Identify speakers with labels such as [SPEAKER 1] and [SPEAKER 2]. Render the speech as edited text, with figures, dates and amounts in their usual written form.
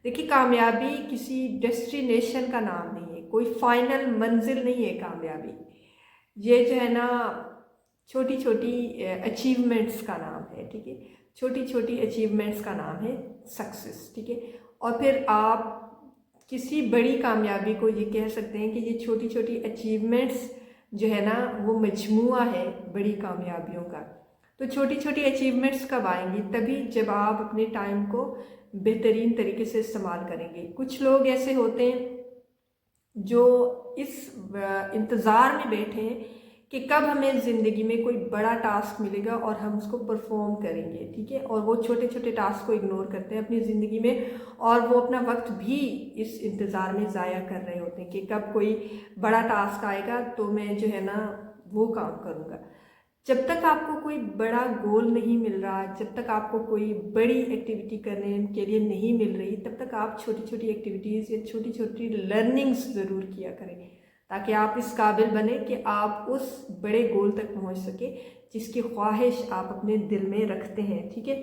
[SPEAKER 1] देखिए, कामयाबी किसी डेस्टिनेशन का नाम नहीं है, कोई फाइनल मंजिल नहीं है कामयाबी। ये जो है ना, छोटी छोटी अचीवमेंट्स का नाम है, ठीक है। छोटी छोटी अचीवमेंट्स का नाम है सक्सेस, ठीक है। और फिर आप किसी बड़ी कामयाबी को ये कह सकते हैं कि ये छोटी छोटी अचीवमेंट्स जो है ना, वो मजमुआ है बड़ी कामयाबियों का। तो छोटी छोटी अचीवमेंट्स कब आएंगी? तभी जब आप अपने टाइम को बेहतरीन तरीके से इस्तेमाल करेंगे। कुछ लोग ऐसे होते हैं जो इस इंतज़ार में बैठे हैं कि कब हमें ज़िंदगी में कोई बड़ा टास्क मिलेगा और हम उसको परफॉर्म करेंगे, ठीक है। और वो छोटे छोटे टास्क को इग्नोर करते हैं अपनी ज़िंदगी में, और वो अपना वक्त भी इस इंतज़ार में ज़ाया कर रहे होते हैं कि कब कोई बड़ा टास्क आएगा तो मैं जो है ना वो काम करूँगा। जब तक आपको कोई बड़ा गोल नहीं मिल रहा, जब तक आपको कोई बड़ी एक्टिविटी करने के लिए नहीं मिल रही, तब तक आप छोटी छोटी एक्टिविटीज़ या छोटी छोटी लर्निंग्स ज़रूर किया करें, ताकि आप इस काबिल बने कि आप उस बड़े गोल तक पहुंच सके जिसकी ख्वाहिश आप अपने दिल में रखते हैं, ठीक है।